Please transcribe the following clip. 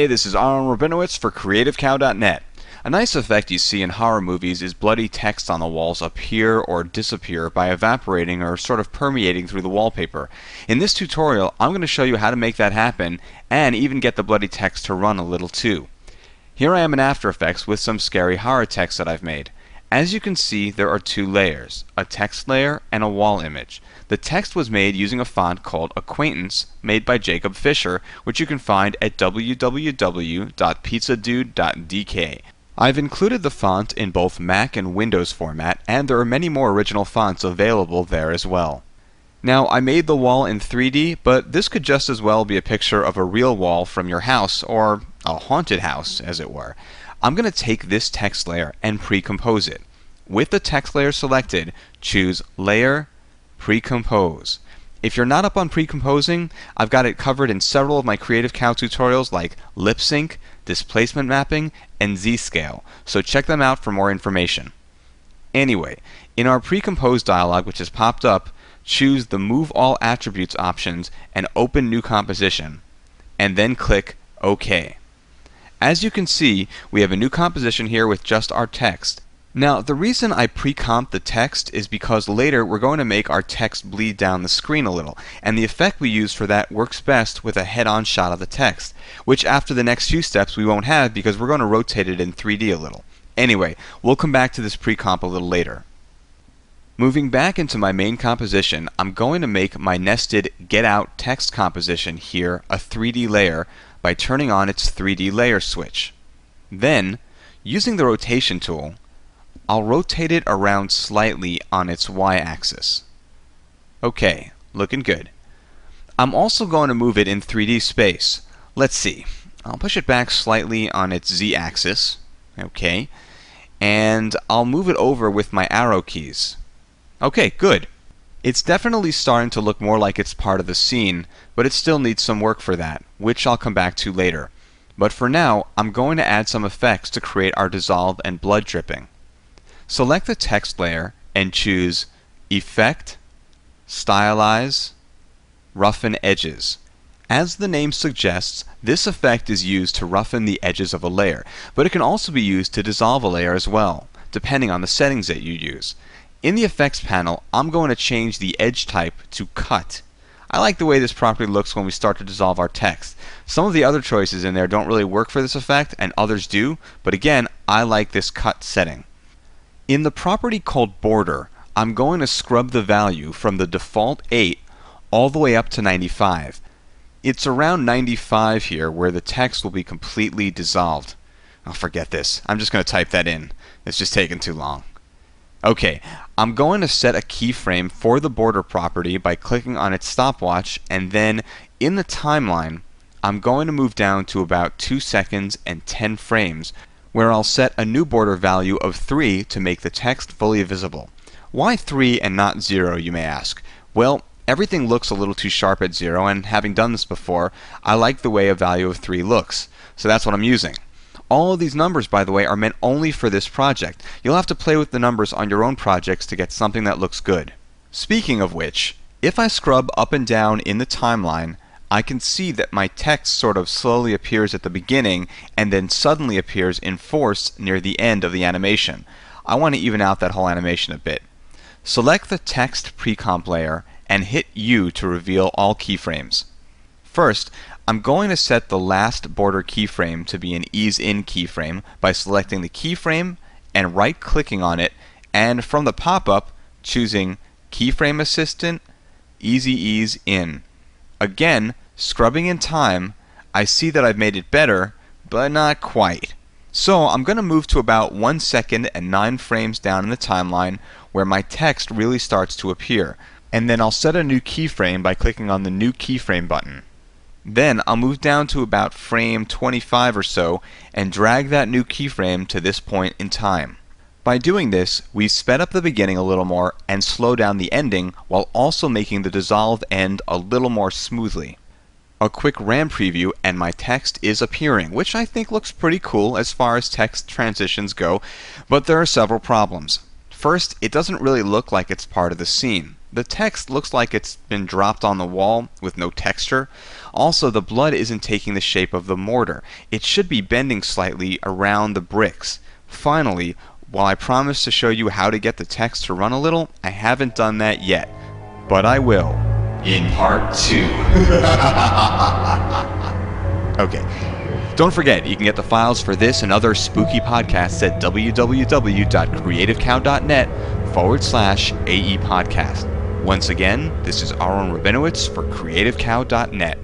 Hey, this is Aaron Rabinowitz for CreativeCow.net. A nice effect you see in horror movies is bloody text on the walls appear or disappear by evaporating or sort of permeating through the wallpaper. In this tutorial, I'm going to show you how to make that happen and even get the bloody text to run a little too. Here I am in After Effects with some scary horror text that I've made. As you can see, there are two layers, a text layer and a wall image. The text was made using a font called Acquaintance, made by Jacob Fisher, which you can find at www.pizzadude.dk. I've included the font in both Mac and Windows format, and there are many more original fonts available there as well. Now, I made the wall in 3D, but this could just as well be a picture of a real wall from your house, or a haunted house, as it were. I'm going to take this text layer and pre-compose it. With the text layer selected, choose Layer, Pre-compose. If you're not up on pre-composing, I've got it covered in several of my Creative Cow tutorials like lip sync, displacement mapping, and Z-scale, so check them out for more information. Anyway, in our pre-compose dialog which has popped up, choose the Move All Attributes options and open New Composition, and then click OK. As you can see, we have a new composition here with just our text. Now, the reason I pre-comp the text is because later we're going to make our text bleed down the screen a little, and the effect we use for that works best with a head-on shot of the text, which after the next few steps we won't have because we're going to rotate it in 3D a little. Anyway, we'll come back to this pre-comp a little later. Moving back into my main composition, I'm going to make my nested Get Out text composition here a 3D layer by turning on its 3D layer switch. Then, using the rotation tool, I'll rotate it around slightly on its y-axis. Okay, looking good. I'm also going to move it in 3D space. Let's see. I'll push it back slightly on its z-axis. Okay. And I'll move it over with my arrow keys. Okay, good. It's definitely starting to look more like it's part of the scene, but it still needs some work for that, which I'll come back to later. But for now, I'm going to add some effects to create our dissolve and blood dripping. Select the text layer and choose Effect, Stylize, Roughen Edges. As the name suggests, this effect is used to roughen the edges of a layer, but it can also be used to dissolve a layer as well, depending on the settings that you use. In the Effects panel, I'm going to change the edge type to Cut. I like the way this property looks when we start to dissolve our text. Some of the other choices in there don't really work for this effect, and others do, but again, I like this Cut setting. In the property called Border, I'm going to scrub the value from the default 8 all the way up to 95. It's around 95 here where the text will be completely dissolved. I'll forget this. I'm just going to type that in. It's just taking too long. Okay, I'm going to set a keyframe for the border property by clicking on its stopwatch, and then in the timeline, I'm going to move down to about 2 seconds and 10 frames, where I'll set a new border value of 3 to make the text fully visible. Why 3 and not 0, you may ask? Well, everything looks a little too sharp at 0, and having done this before, I like the way a value of 3 looks, so that's what I'm using. All of these numbers, by the way, are meant only for this project. You'll have to play with the numbers on your own projects to get something that looks good. Speaking of which, if I scrub up and down in the timeline, I can see that my text sort of slowly appears at the beginning and then suddenly appears in force near the end of the animation. I want to even out that whole animation a bit. Select the text pre-comp layer and hit U to reveal all keyframes. First, I'm going to set the last border keyframe to be an Ease In keyframe by selecting the keyframe and right-clicking on it, and from the pop-up, choosing Keyframe Assistant, Easy Ease In. Again, scrubbing in time, I see that I've made it better, but not quite. So I'm going to move to about 1 second and 9 frames down in the timeline where my text really starts to appear, and then I'll set a new keyframe by clicking on the New Keyframe button. Then I'll move down to about frame 25 or so and drag that new keyframe to this point in time. By doing this, we've sped up the beginning a little more and slowed down the ending while also making the dissolve end a little more smoothly. A quick RAM preview and my text is appearing, which I think looks pretty cool as far as text transitions go, but there are several problems. First, it doesn't really look like it's part of the scene. The text looks like it's been dropped on the wall with no texture. Also, the blood isn't taking the shape of the mortar. It should be bending slightly around the bricks. Finally, while I promised to show you how to get the text to run a little, I haven't done that yet. But I will. In part 2. Okay. Don't forget, you can get the files for this and other spooky podcasts at www.creativecow.net/AE podcast. Once again, this is Aaron Rabinowitz for CreativeCow.net.